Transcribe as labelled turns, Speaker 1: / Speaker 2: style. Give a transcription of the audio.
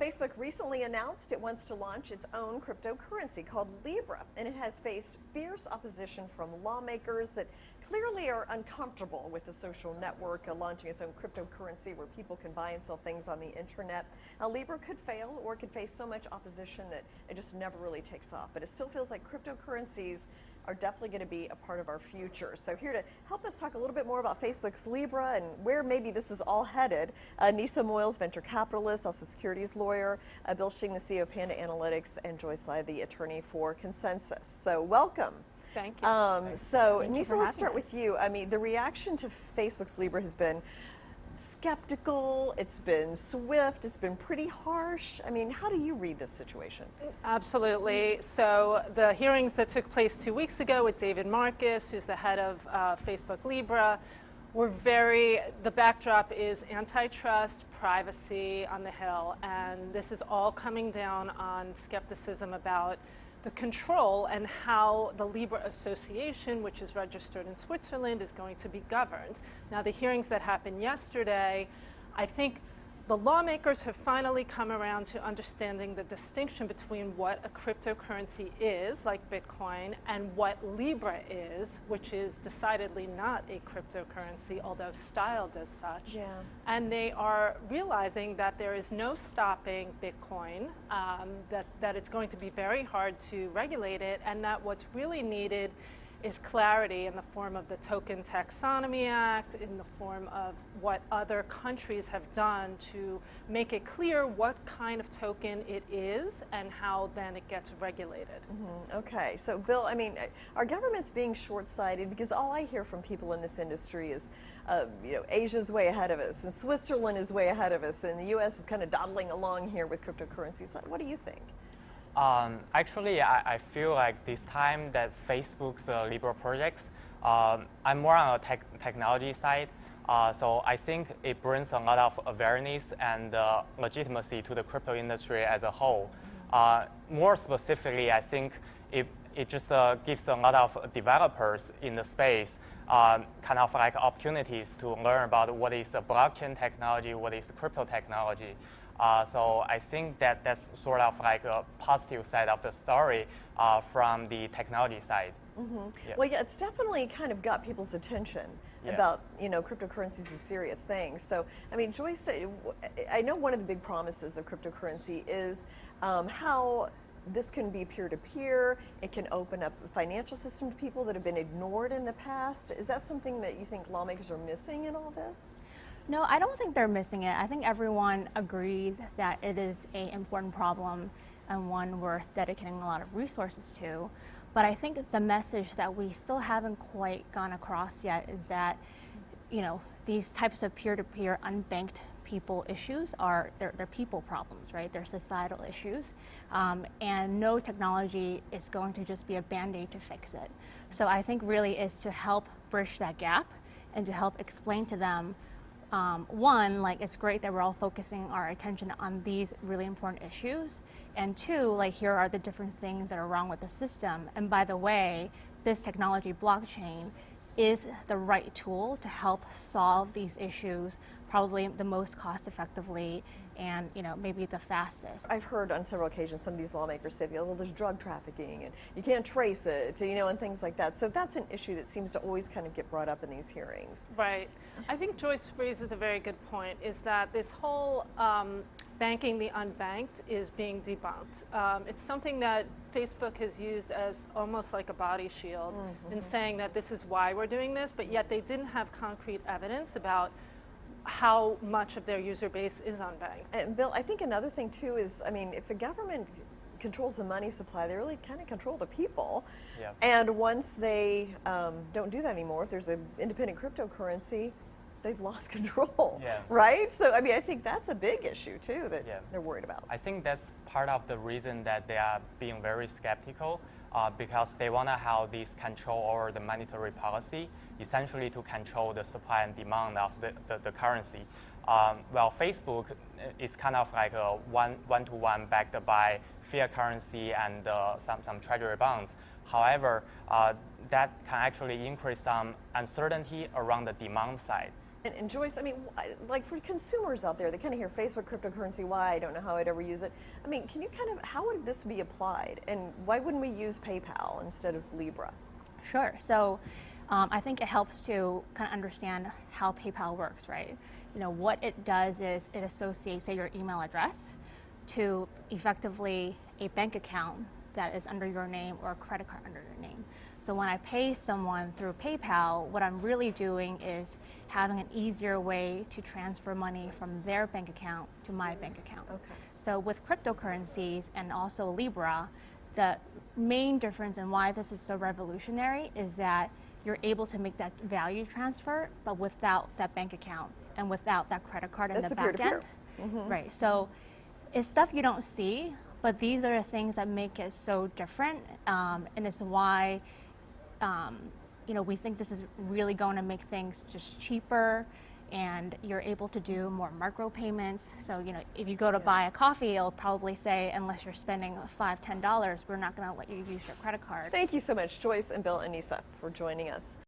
Speaker 1: Facebook recently announced it wants to launch its own cryptocurrency called Libra, and it has faced fierce opposition from lawmakers that clearly are uncomfortable with the social network launching its own cryptocurrency where people can buy and sell things on the internet. Now, Libra could fail or it could face so much opposition that it just never really takes off, but it still feels like cryptocurrencies are definitely going to be a part of our future. So here to help us talk a little bit more about Facebook's Libra and where maybe this is all headed, Nisa Moyles, venture capitalist, also securities lawyer, Bill Shing, the CEO of Panda Analytics, and Joyce Lai, the attorney for ConsenSys. So welcome.
Speaker 2: Thank you.
Speaker 1: Nisa, let's start with you. I mean, the reaction to Facebook's Libra has been skeptical, it's been swift, it's been pretty harsh. I mean, how do you read this situation?
Speaker 2: Absolutely. So the hearings that took place 2 weeks ago with David Marcus, who's the head of Facebook Libra, were the backdrop is antitrust, privacy on the Hill, and this is all coming down on skepticism about the control and how the Libra Association, which is registered in Switzerland, is going to be governed. Now, the hearings that happened yesterday, I think the lawmakers have finally come around to understanding the distinction between what a cryptocurrency is, like Bitcoin, and what Libra is, which is decidedly not a cryptocurrency, although styled as such.
Speaker 1: Yeah.
Speaker 2: And they are realizing that there is no stopping Bitcoin, that it's going to be very hard to regulate it, and that what's really needed is clarity in the form of the Token Taxonomy Act, in the form of what other countries have done to make it clear what kind of token it is and how then it gets regulated.
Speaker 1: Okay, so Bill, I mean, are governments being short-sighted? Because all I hear from people in this industry is, Asia's way ahead of us, and Switzerland is way ahead of us, and the U.S. is kind of dawdling along here with cryptocurrencies. What do you think?
Speaker 3: Actually, I feel like this time that Facebook's Libra projects, I'm more on the technology side. So I think it brings a lot of awareness and legitimacy to the crypto industry as a whole. More specifically, I think it just gives a lot of developers in the space kind of like opportunities to learn about what is blockchain technology, what is crypto technology. So I think that's sort of like a positive side of the story from the technology side.
Speaker 1: Yeah. Well, yeah, it's definitely kind of got people's attention about, cryptocurrency is a serious thing. So, I mean, Joyce, I know one of the big promises of cryptocurrency is how this can be peer-to-peer. It can open up a financial system to people that have been ignored in the past. Is that something that you think lawmakers are missing in all this?
Speaker 4: No, I don't think they're missing it. I think everyone agrees that it is an important problem and one worth dedicating a lot of resources to. But I think the message that we still haven't quite gone across yet is that, these types of peer-to-peer unbanked people issues they're people problems, right? They're societal issues, and no technology is going to just be a band-aid to fix it. So I think really is to help bridge that gap and to help explain to them one, like it's great that we're all focusing our attention on these really important issues, and two, like here are the different things that are wrong with the system. And by the way, this technology, blockchain, is the right tool to help solve these issues probably the most cost effectively and maybe the fastest.
Speaker 1: I've heard on several occasions some of these lawmakers say, well, there's drug trafficking and you can't trace it, and things like that. So that's an issue that seems to always kind of get brought up in these hearings.
Speaker 2: Right. I think Joyce raises a very good point, is that this whole banking the unbanked is being debunked. It's something that Facebook has used as almost like a body shield in saying that this is why we're doing this, but yet they didn't have concrete evidence about how much of their user base is unbanked.
Speaker 1: And Bill, I think another thing too is, I mean, if the government controls the money supply, they really kind of control the people.
Speaker 3: Yeah.
Speaker 1: And once they don't do that anymore, if there's an independent cryptocurrency, they've lost control, right? So, I mean, I think that's a big issue too that they're worried about.
Speaker 3: I think that's part of the reason that they are being very skeptical because they want to have this control over the monetary policy, essentially to control the supply and demand of the currency. Well, Facebook is kind of like a one-to-one backed by fiat currency and some treasury bonds. However, that can actually increase some uncertainty around the demand side.
Speaker 1: And Joyce, I mean, like for consumers out there, they kind of hear Facebook cryptocurrency, why? I don't know how I'd ever use it. I mean, can you how would this be applied? And why wouldn't we use PayPal instead of Libra?
Speaker 4: Sure. So I think it helps to kind of understand how PayPal works, right? You know, what it does is it associates, say, your email address to effectively a bank account that is under your name or a credit card under your name. So when I pay someone through PayPal, what I'm really doing is having an easier way to transfer money from their bank account to my bank account.
Speaker 1: Okay.
Speaker 4: So with cryptocurrencies and also Libra, the main difference and why this is so revolutionary is that you're able to make that value transfer, but without that bank account and without that credit card in
Speaker 1: That's
Speaker 4: the
Speaker 1: the
Speaker 4: back
Speaker 1: peer-to-peer.
Speaker 4: end. Right. So it's stuff you don't see, but these are the things that make it so different, and it's why we think this is really going to make things just cheaper, and you're able to do more micro payments. So if you go to buy a coffee, it'll probably say, unless you're spending $5-10, we're not going to let you use your credit card.
Speaker 1: Thank you so much, Joyce and Bill and Nisa, for joining us.